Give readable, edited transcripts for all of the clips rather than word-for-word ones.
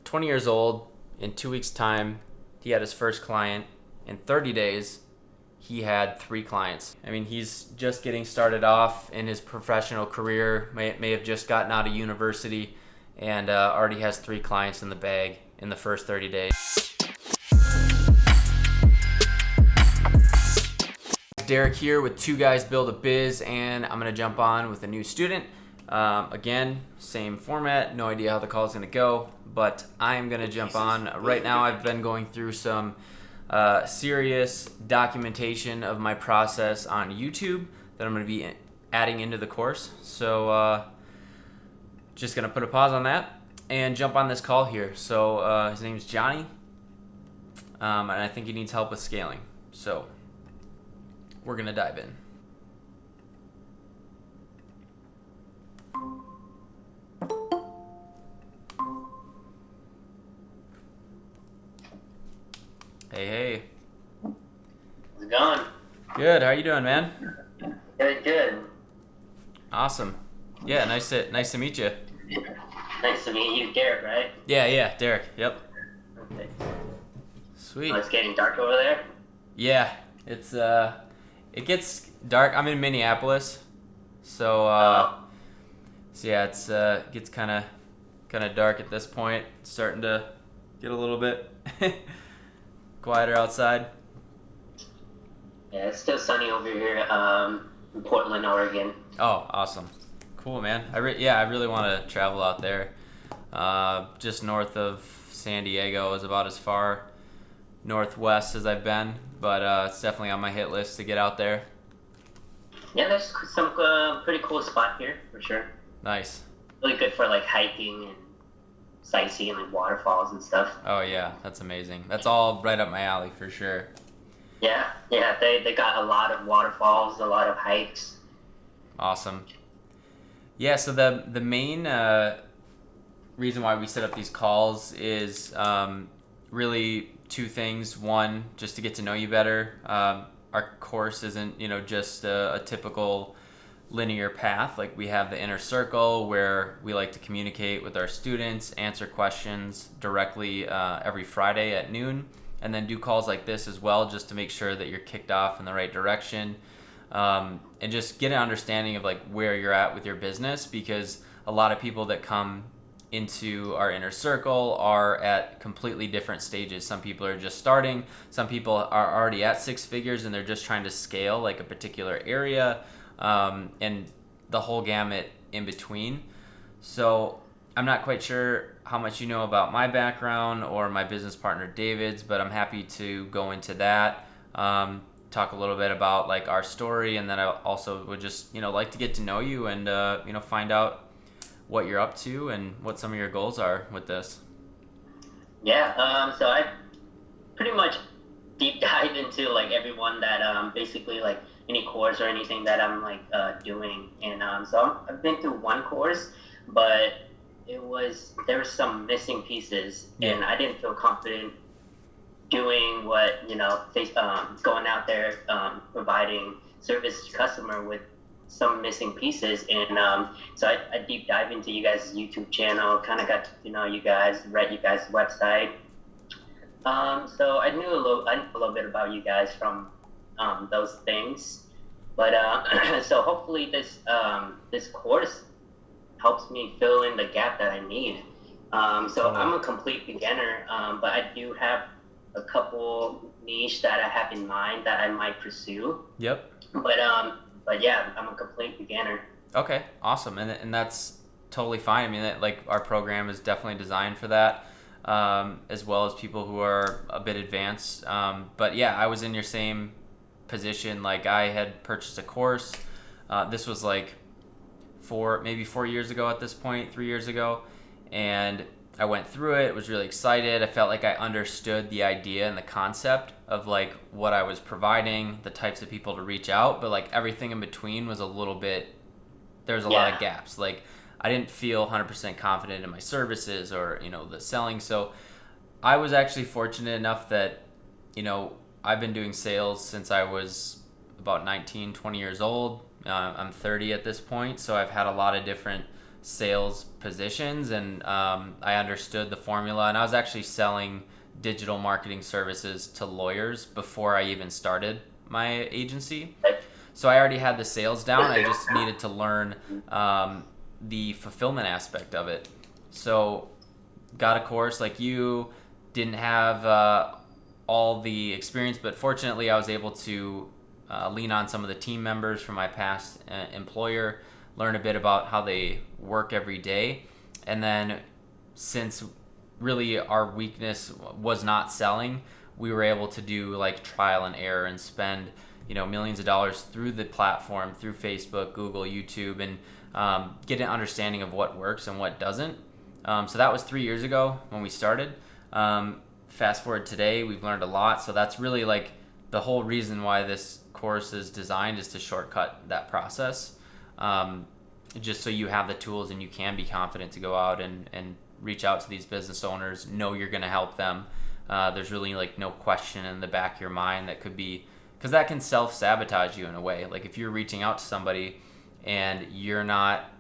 20 years old. In 2 weeks' time, he had his first client. In 30 days, he had 3 clients. I mean, he's just getting started off in his professional career, may have just gotten out of university, and already has 3 clients in the bag in the first 30 days. Derek here with Two Guys Build a Biz, and I'm going to jump on with a new student. Again, same format, no idea how the call is going to go, but I'm going to jump on. Right now I've been going through some serious documentation of my process on YouTube that I'm going to be adding into the course. So just going to put a pause on that and jump on this call here. So his name's Johnny, and I think he needs help with scaling. So we're going to dive in. Hey. How's it going? Good. How you doing, man? Good. Awesome. Yeah, nice to meet you. Nice to meet you, Derek, right? Yeah, Derek. Yep. Okay. Sweet. Oh, it's getting dark over there? Yeah, it's it gets dark. I'm in Minneapolis, so yeah, it's gets kind of dark at this point. It's starting to get a little bit quieter outside. Yeah, it's still sunny over here in Portland, Oregon. Oh, awesome. Cool, man. I really want to travel out there. Just north of San Diego is about as far northwest as I've been, but it's definitely on my hit list to get out there. Yeah, there's some pretty cool spot here, for sure. Nice. Really good for, like, hiking and sightseeing, like, waterfalls and stuff. Oh, yeah, that's amazing. That's all right up my alley for sure. Yeah, they got a lot of waterfalls, a lot of hikes. Awesome. Yeah, so the main reason why we set up these calls is really 2 things. One, just to get to know you better. Our course isn't, just a typical linear path. Like, we have the inner circle where we like to communicate with our students, answer questions directly every Friday at noon, and then do calls like this as well, just to make sure that you're kicked off in the right direction, and just get an understanding of like where you're at with your business, because a lot of people that come into our inner circle are at completely different stages. Some people are just starting, some people are already at 6 figures and they're just trying to scale like a particular area, and the whole gamut in between. So I'm not quite sure how much you know about my background or my business partner David's, but I'm happy to go into that, talk a little bit about like our story, and then I also would just like to get to know you and find out what you're up to and what some of your goals are with this. Yeah, so I pretty much deep dive into like everyone that basically like any course or anything that I'm like doing, and so I've been through one course, but there was some missing pieces, and I didn't feel confident doing what going out there providing service to customer with some missing pieces, and so I deep dive into you guys' YouTube channel, kind of got to know you guys, read you guys' website. So I knew a little bit about you guys from those things, but so hopefully this course helps me fill in the gap that I need. So I'm a complete beginner, but I do have a couple niche that I have in mind that I might pursue. Yep. But yeah, I'm a complete beginner. Okay, awesome, and that's totally fine. I mean, like, our program is definitely designed for that, as well as people who are a bit advanced. But yeah, I was in your same position. Like, I had purchased a course. This was like 4 years ago at this point, 3 years ago, and I went through it, was really excited. I felt like I understood the idea and the concept of like what I was providing, the types of people to reach out, but like everything in between was a little bit, there's a lot of gaps. Like, I didn't feel 100% confident in my services or, the selling. So I was actually fortunate enough that, I've been doing sales since I was about 19, 20 years old. I'm 30 at this point, so I've had a lot of different sales positions, and I understood the formula, and I was actually selling digital marketing services to lawyers before I even started my agency. So I already had the sales down. I just needed to learn the fulfillment aspect of it. So got a course. Like you, didn't have all the experience, but fortunately I was able to lean on some of the team members from my past employer, learn a bit about how they work every day. And then since really our weakness was not selling, we were able to do like trial and error and spend millions of dollars through the platform, through Facebook, Google, YouTube, and get an understanding of what works and what doesn't. So that was 3 years ago when we started. Fast forward today, we've learned a lot. So that's really like the whole reason why this course is designed, is to shortcut that process. Just so you have the tools and you can be confident to go out and reach out to these business owners, know you're going to help them. There's really like no question in the back of your mind that could be, because that can self-sabotage you in a way. Like if you're reaching out to somebody and you're not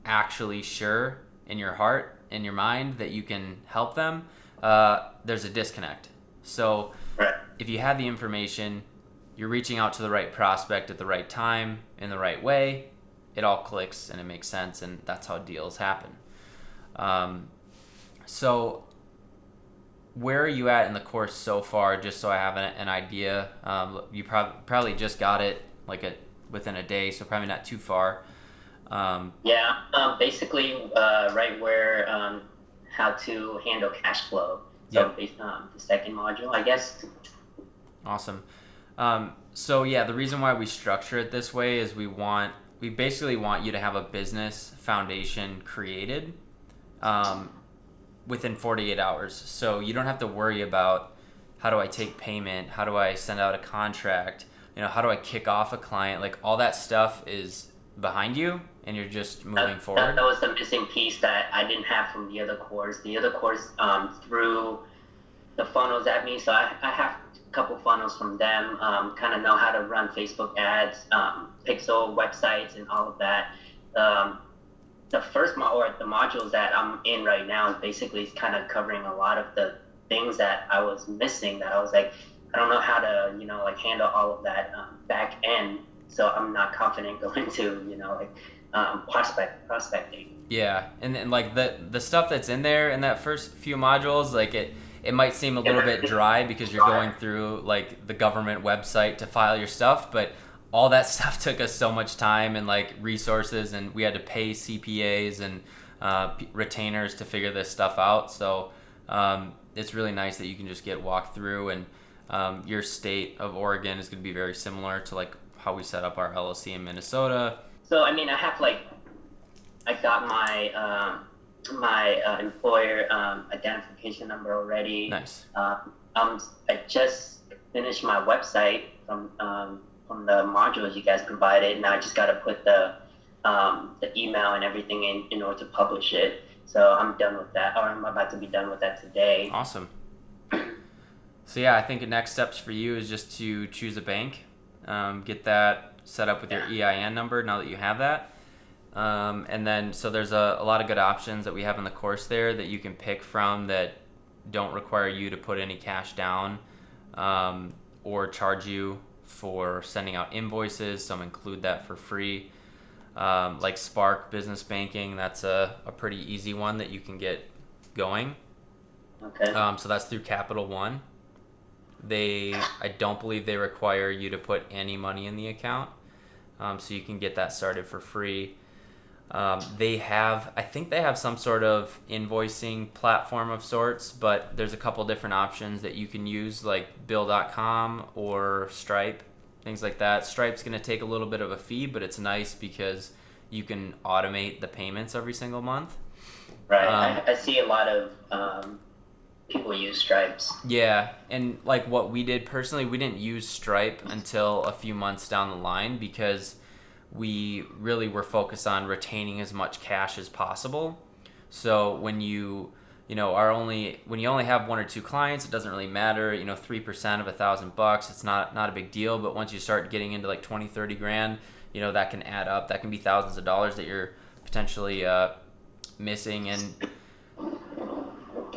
actually sure in your heart, in your mind, that you can help them, there's a disconnect. So if you have the information, you're reaching out to the right prospect at the right time, in the right way, it all clicks and it makes sense, and that's how deals happen. So where are you at in the course so far, just so I have an idea? You probably just got it within a day, so probably not too far. Basically right where how to handle cash flow. So based on the second module, I guess. Awesome. So yeah, the reason why we structure it this way is we basically want you to have a business foundation created within 48 hours. So you don't have to worry about, how do I take payment? How do I send out a contract? How do I kick off a client? Like all that stuff is behind you, and you're just moving forward. That was the missing piece that I didn't have from the other course. The other course threw the funnels at me, so I have a couple funnels from them, kind of know how to run Facebook ads, pixel websites, and all of that. The first the modules that I'm in right now is basically kind of covering a lot of the things that I was missing, that I was like, I don't know how to, handle all of that back end. So I'm not confident going to, prospecting. Yeah, and like the stuff that's in there in that first few modules, like it might seem a little bit dry because you're going through like the government website to file your stuff, but all that stuff took us so much time and like resources, and we had to pay CPAs and retainers to figure this stuff out. So it's really nice that you can just get walked through, and your state of Oregon is going to be very similar to like how we set up our LLC in Minnesota. So I mean, I got my employer identification number already. Nice. I just finished my website from the modules you guys provided. Now I just got to put the email and everything in order to publish it. So I'm done with that, or I'm about to be done with that today. Awesome. So yeah, I think the next steps for you is just to choose a bank, get that set up with your EIN number now that you have that. And then, so there's a lot of good options that we have in the course there that you can pick from that don't require you to put any cash down or charge you for sending out invoices. Some include that for free. Like Spark Business Banking, that's a pretty easy one that you can get going. Okay. So that's through Capital One. I don't believe they require you to put any money in the account. So you can get that started for free. I think they have some sort of invoicing platform of sorts, but there's a couple different options that you can use, like Bill.com or Stripe, things like that. Stripe's going to take a little bit of a fee, but it's nice because you can automate the payments every single month. Right. I see a lot of people use Stripes. Yeah, and like what we did personally, we didn't use Stripe until a few months down the line because we really were focused on retaining as much cash as possible. So when you only have one or two clients, it doesn't really matter. 3% of $1,000, it's not a big deal. But once you start getting into like 20, 30 grand, that can add up. That can be thousands of dollars that you're potentially missing, and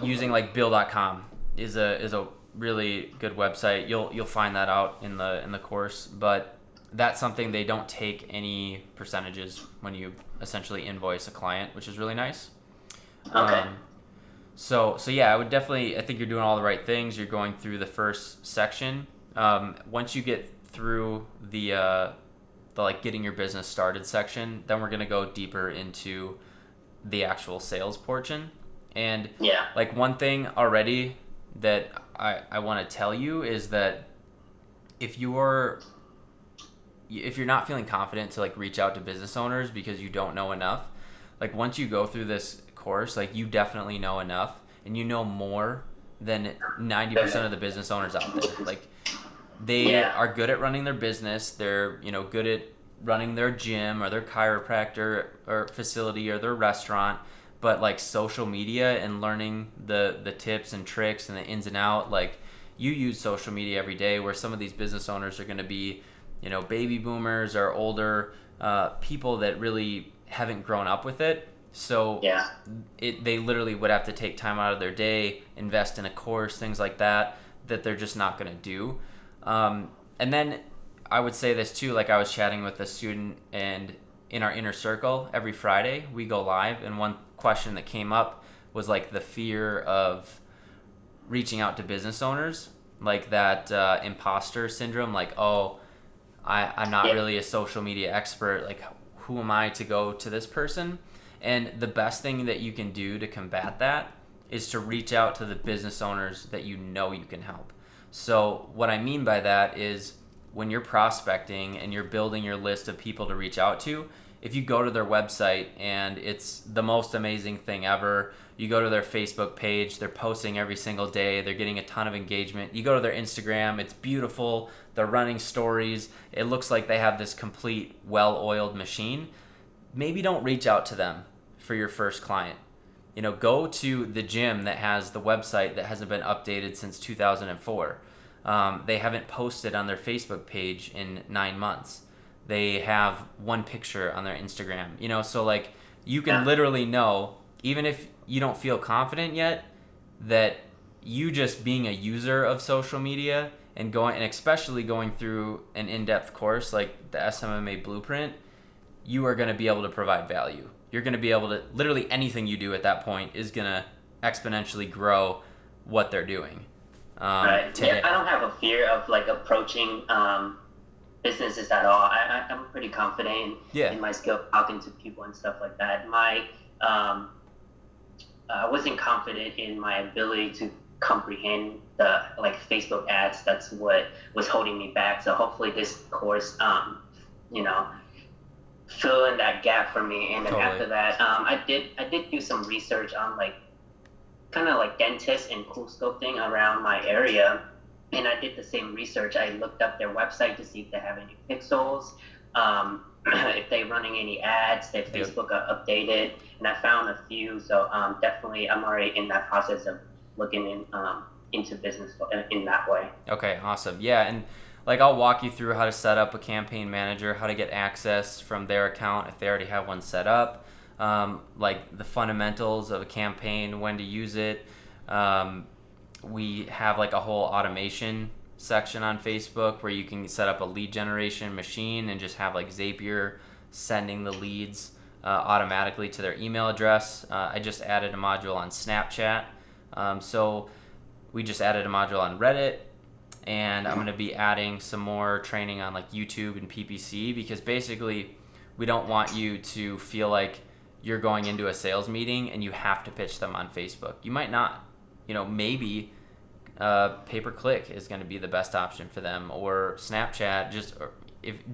using like Bill.com is a really good website. You'll find that out in the course, but that's something they don't take any percentages when you essentially invoice a client, which is really nice. Okay. So yeah, I think you're doing all the right things. You're going through the first section. Once you get through the like getting your business started section, then we're gonna go deeper into the actual sales portion. And like one thing already that I want to tell you is that if you're not feeling confident to like reach out to business owners because you don't know enough, like once you go through this course, like you definitely know enough, and you know more than 90% of the business owners out there. Like they are good at running their business. They're, good at running their gym or their chiropractor or facility or their restaurant, but like social media and learning the tips and tricks and the ins and out, like you use social media every day, where some of these business owners are going to be, baby boomers or older people that really haven't grown up with it. So they literally would have to take time out of their day, invest in a course, things like that they're just not going to do. And then I would say this too, like I was chatting with a student, and in our inner circle every Friday we go live, and one question that came up was like the fear of reaching out to business owners, like that imposter syndrome, like, oh, I'm not really a social media expert, like who am I to go to this person? And the best thing that you can do to combat that is to reach out to the business owners that you know you can help. So what I mean by that is when you're prospecting and you're building your list of people to reach out to, if you go to their website and it's the most amazing thing ever, you go to their Facebook page, they're posting every single day, they're getting a ton of engagement. You go to their Instagram, it's beautiful, they're running stories, it looks like they have this complete well-oiled machine. Maybe don't reach out to them for your first client. Go to the gym that has the website that hasn't been updated since 2004. They haven't posted on their Facebook page in 9 months. They have one picture on their Instagram. So like you can literally know, even if you don't feel confident yet, that you just being a user of social media and especially going through an in-depth course like the SMMA blueprint, you are going to be able to provide value. You're going to be able to, literally anything you do at that point is going to exponentially grow what they're doing. Right. Today. Yeah, I don't have a fear of like approaching businesses at all. I'm pretty confident in my skill talking to people and stuff like that. I wasn't confident in my ability to comprehend the like Facebook ads. That's what was holding me back. So hopefully this course, fill in that gap for me. And then after that, I did do some research on like kind of like dentists and cool sculpting around my area. And I did the same research. I looked up their website to see if they have any pixels, if they're running any ads, their Facebook are updated, and I found a few. So definitely, I'm already in that process of looking into business in that way. Okay, awesome. Yeah, and like I'll walk you through how to set up a campaign manager, how to get access from their account if they already have one set up, like the fundamentals of a campaign, when to use it. We have like a whole automation section on Facebook where you can set up a lead generation machine and just have like Zapier sending the leads automatically to their email address. I just added a module on Snapchat. So we just added a module on Reddit, and I'm going to be adding some more training on like YouTube and PPC, because basically we don't want you to feel like you're going into a sales meeting and you have to pitch them on Facebook. You might not. Maybe pay-per-click is going to be the best option for them, or Snapchat,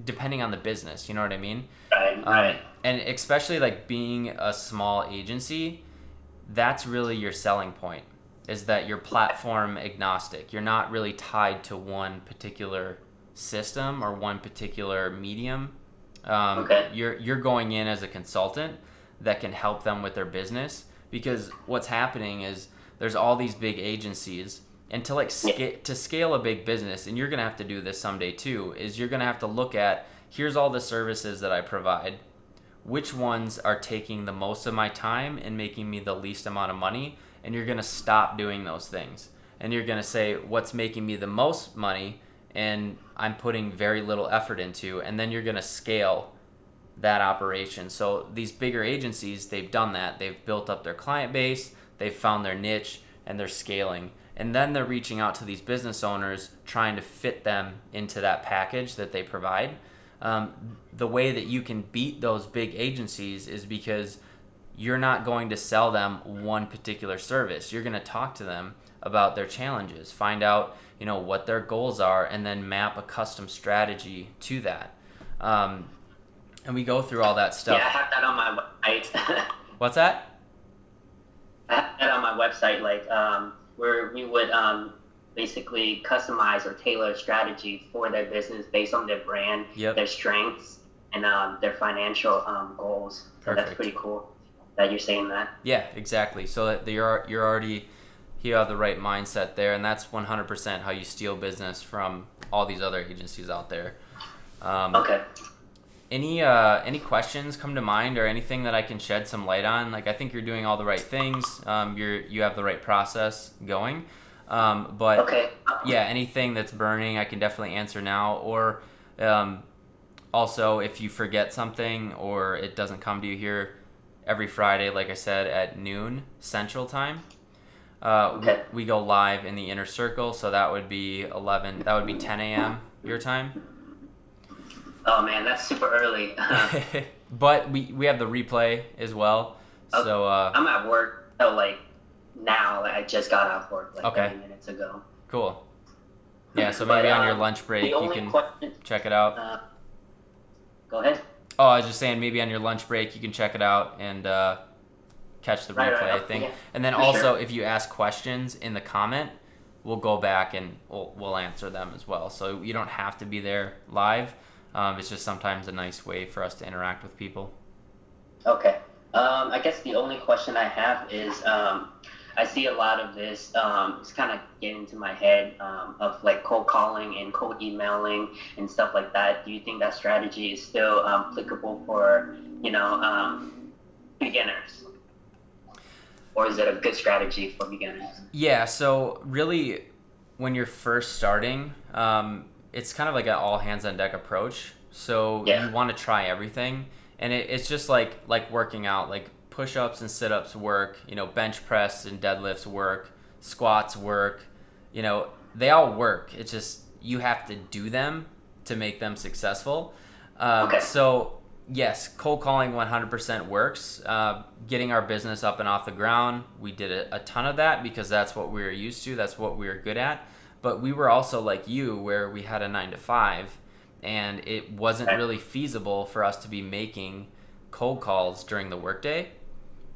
depending on the business, you know what I mean? Right. And especially like being a small agency, that's really your selling point, is that you're platform agnostic. You're not really tied to one particular system or one particular medium. You're going in as a consultant that can help them with their business, because what's happening is there's all these big agencies, and to scale a big business, and you're going to have to do this someday too, is you're going to have to look at, here's all the services that I provide. which ones are taking the most of my time and making me the least amount of money, and you're going to stop doing those things. And you're going to say, what's making me the most money and I'm putting very little effort into, and then you're going to scale that operation. So these bigger agencies, they've done that. They've built up their client base, they've found their niche, and they're scaling. And then they're reaching out to these business owners, trying to fit them into that package that they provide. The way that you can beat those big agencies is because you're not going to sell them one particular service. You're going to talk to them about their challenges, find out, what their goals are, and then map a custom strategy to that. And we go through all that stuff. Yeah, I have that on my website. What's that? I have that on my website, where we would basically customize or tailor a strategy for their business based on their brand, their strengths, and their financial goals. So that's pretty cool that you're saying that. Yeah, exactly. So that you have the right mindset there, and that's 100% how you steal business from all these other agencies out there. Okay. Any questions come to mind, or anything that I can shed some light on? I think you're doing all the right things. You have the right process going. But okay. Yeah, anything that's burning, I can definitely answer now. Or also, if you forget something or it doesn't come to you here every Friday, like I said, at noon Central Time, we go live in the inner circle. So that would be 10 a.m. your time. Oh man, that's super early. But we have the replay as well. Okay. So I'm at work. So now, I just got off work 30 minutes ago. Cool. Yeah, so maybe on your lunch break you can check it out. Go ahead. Oh, I was just saying, maybe on your lunch break you can check it out and catch the replay, I think. Yeah, and then also, if you ask questions in the comment, we'll go back and we'll answer them as well. So you don't have to be there live. It's just sometimes a nice way for us to interact with people. Okay. I guess the only question I have is, I see a lot of this, it's kind of getting into my head, of cold calling and cold emailing and stuff like that. Do you think that strategy is still applicable for, beginners? Or is it a good strategy for beginners? Yeah, so really, when you're first starting, it's kind of like an all hands on deck approach. So you want to try everything, and it's just like working out. Push-ups and sit-ups work, bench press and deadlifts work, squats work, they all work. It's just you have to do them to make them successful. So yes, cold calling 100% works. Getting our business up and off the ground, we did a ton of that because that's what we were used to. That's what we were good at. But we were also like you, where we had a 9-to-5, and it wasn't really feasible for us to be making cold calls during the workday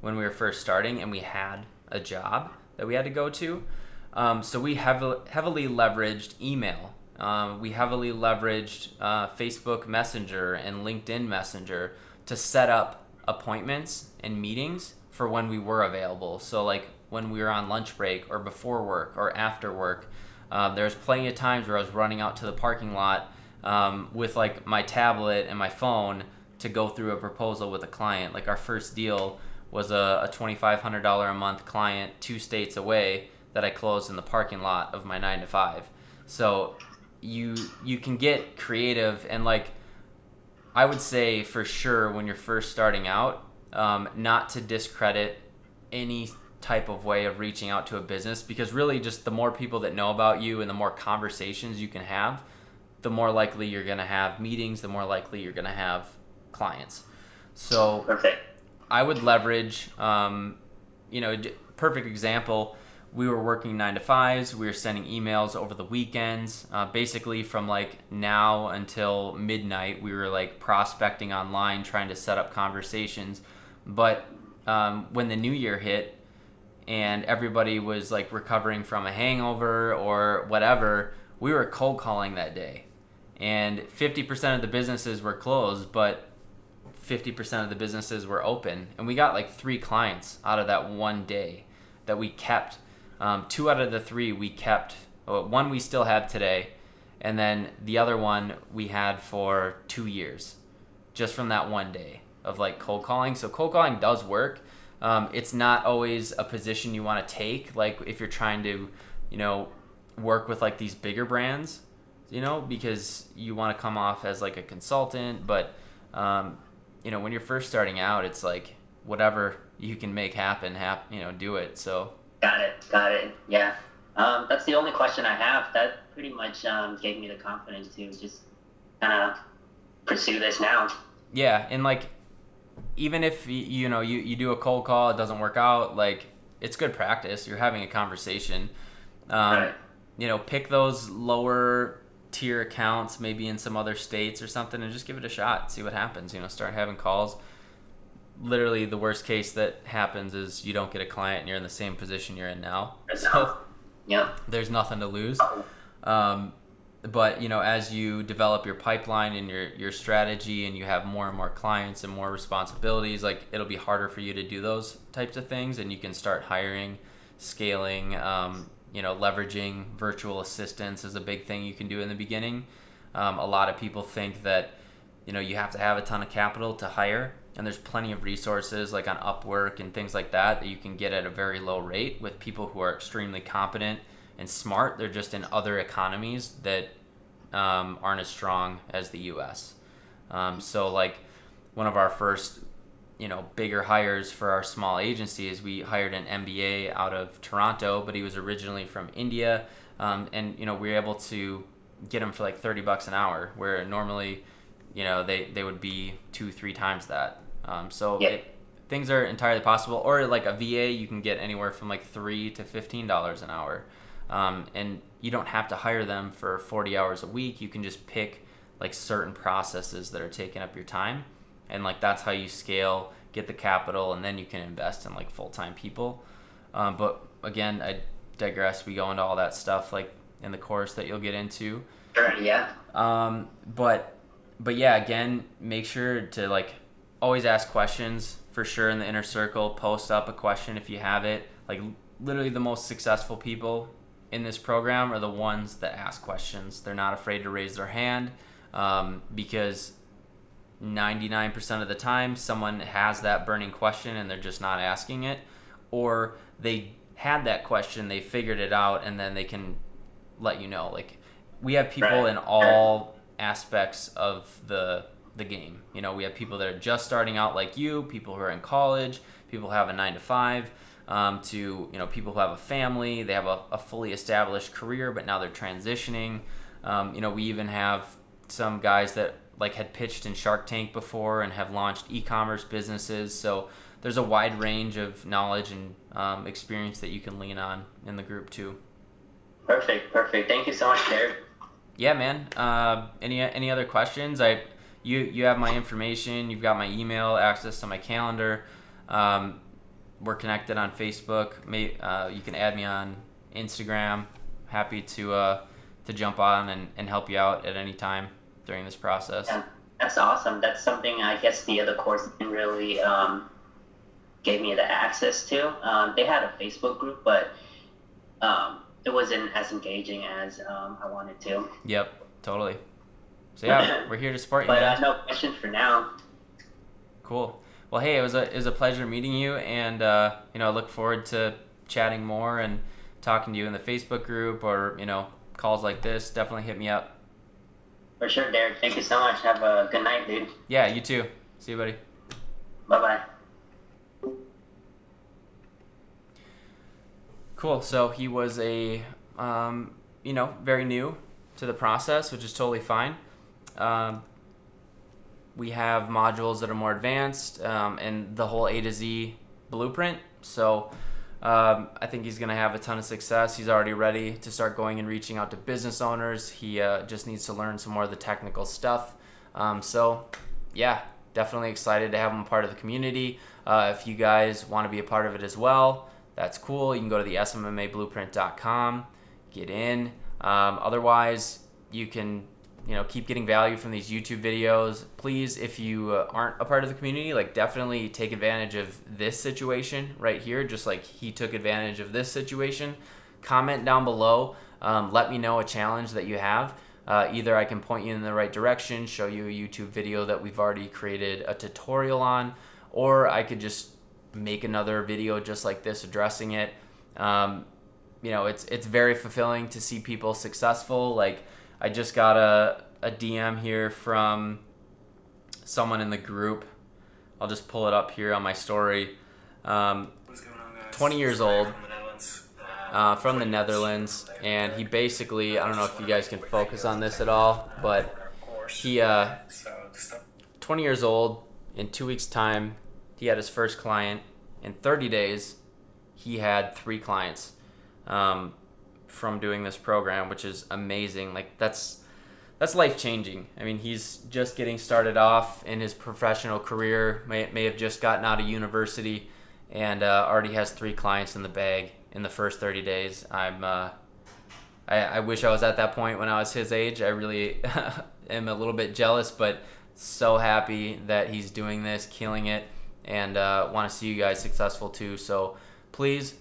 when we were first starting, and we had a job that we had to go to. So we heavily leveraged email. We heavily leveraged Facebook Messenger and LinkedIn Messenger to set up appointments and meetings for when we were available. So when we were on lunch break or before work or after work. There's plenty of times where I was running out to the parking lot with my tablet and my phone to go through a proposal with a client. Our first deal was a $2,500 a month client 2 states away that I closed in the parking lot of my 9-to-5. So you can get creative, and I would say for sure when you're first starting out, not to discredit any type of way of reaching out to a business, because really just the more people that know about you and the more conversations you can have, the more likely you're going to have meetings, the more likely you're going to have clients. So perfect. I would leverage, perfect example, we were working 9-to-5s, we were sending emails over the weekends, basically from now until midnight, we were prospecting online, trying to set up conversations. But when the new year hit and everybody was recovering from a hangover or whatever, we were cold calling that day. And 50% of the businesses were closed, but 50% of the businesses were open, and we got 3 clients out of that one day that we kept. 2 out of the 3 we kept. One we still have today, and then the other one we had for 2 years, just from that one day. of like cold calling. So cold calling does work. It's not always a position you want to take, like if you're trying to, work with like these bigger brands, because you want to come off as like a consultant. But, when you're first starting out, it's like whatever you can make happen, do it. So. Got it. Yeah. That's the only question I have. That pretty much gave me the confidence to just kind of pursue this now. Yeah, and like even if you do a cold call, it doesn't work out, like it's good practice. You're having a conversation. Right. Pick those lower tier accounts, maybe in some other states or something, and just give it a shot. See what happens. Start having calls. Literally, the worst case that happens is you don't get a client and you're in the same position you're in now. So there's nothing to lose. But as you develop your pipeline and your strategy, and you have more and more clients and more responsibilities, like it'll be harder for you to do those types of things, and you can start hiring, scaling, leveraging virtual assistants is a big thing you can do in the beginning. A lot of people think that you have to have a ton of capital to hire, and there's plenty of resources like on Upwork and things like that you can get at a very low rate with people who are extremely competent and smart. They're just in other economies that aren't as strong as the US. So like one of our first, bigger hires for our small agency is we hired an MBA out of Toronto, but he was originally from India. And we were able to get him for like $30 an hour, where normally, they would be 2-3 times that. Things are entirely possible. Or like a VA, you can get anywhere from like $3 to $15 an hour. And you don't have to hire them for 40 hours a week. You can just pick like certain processes that are taking up your time, and like that's how you scale, get the capital, and then you can invest in like full-time people. But again, I digress. We go into all that stuff like in the course that you'll get into. Sure, yeah. But yeah, again, make sure to like always ask questions for sure in the inner circle. Post up a question if you have it. Like literally the most successful people in this program are the ones that ask questions. They're not afraid to raise their hand, because 99% of the time someone has that burning question and they're just not asking it, or they had that question, they figured it out, and then they can let you know. Like we have people in all aspects of the game. We have people that are just starting out like you, people who are in college, people who have a 9-to-5, to people who have a family, they have a fully established career, but now they're transitioning. We even have some guys that like had pitched in Shark Tank before and have launched e-commerce businesses. So there's a wide range of knowledge and experience that you can lean on in the group too. Perfect. Thank you so much, Derek. Yeah, man. Any other questions? You have my information. You've got my email, access to my calendar. We're connected on Facebook. You can add me on Instagram. Happy to jump on and help you out at any time during this process. Yeah, that's awesome. That's something I guess the other course didn't really gave me the access to. They had a Facebook group, but it wasn't as engaging as I wanted to. Yep, totally. So yeah, we're here to support you. But no questions for now. Cool. Well, hey, it was a pleasure meeting you, and I look forward to chatting more and talking to you in the Facebook group, or calls like this. Definitely hit me up. For sure, Derek. Thank you so much. Have a good night, dude. Yeah, you too. See you, buddy. Bye-bye. Cool. So he was a very new to the process, which is totally fine. We have modules that are more advanced, and the whole A to Z blueprint. So I think he's going to have a ton of success. He's already ready to start going and reaching out to business owners. He just needs to learn some more of the technical stuff. So yeah, definitely excited to have him part of the community. If you guys want to be a part of it as well, that's cool. You can go to the SMMAblueprint.com, get in. Otherwise, you can keep getting value from these YouTube videos. Please, if you aren't a part of the community, definitely take advantage of this situation right here, just like he took advantage of this situation. Comment down below. Let me know a challenge that you have. Either I can point you in the right direction, show you a YouTube video that we've already created a tutorial on, or I could just make another video just like this addressing it. It's very fulfilling to see people successful. Like, I just got a DM here from someone in the group. I'll just pull it up here on my story. 20 years old, from the Netherlands, and he basically, I don't know if you guys can focus on this at all, but he 20 years old, in 2 weeks time he had his first client. In 30 days he had 3 clients from doing this program, which is amazing. Like, that's life changing. I mean, he's just getting started off in his professional career, may have just gotten out of university, and already has 3 clients in the bag in the first 30 days. I wish I was at that point when I was his age. I really am a little bit jealous, but so happy that he's doing this, killing it, and want to see you guys successful too. So please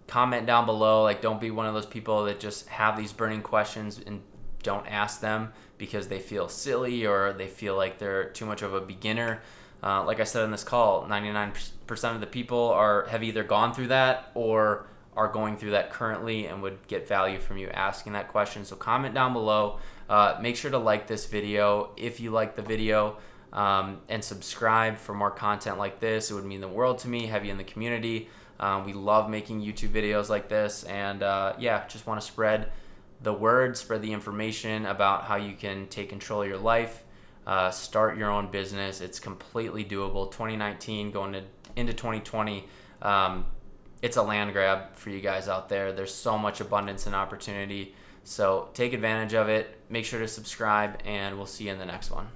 comment down below. Like, don't be one of those people that just have these burning questions and don't ask them because they feel silly or they feel like they're too much of a beginner. Like I said in this call, 99% of the people have either gone through that or are going through that currently and would get value from you asking that question. So comment down below. Make sure to like this video if you like the video, and subscribe for more content like this. It would mean the world to me. Have you in the community. We love making YouTube videos like this, and just want to spread the word, spread the information about how you can take control of your life. Start your own business. It's completely doable. 2019 going into 2020, it's a land grab for you guys out there. There's so much abundance and opportunity. So take advantage of it. Make sure to subscribe, and we'll see you in the next one.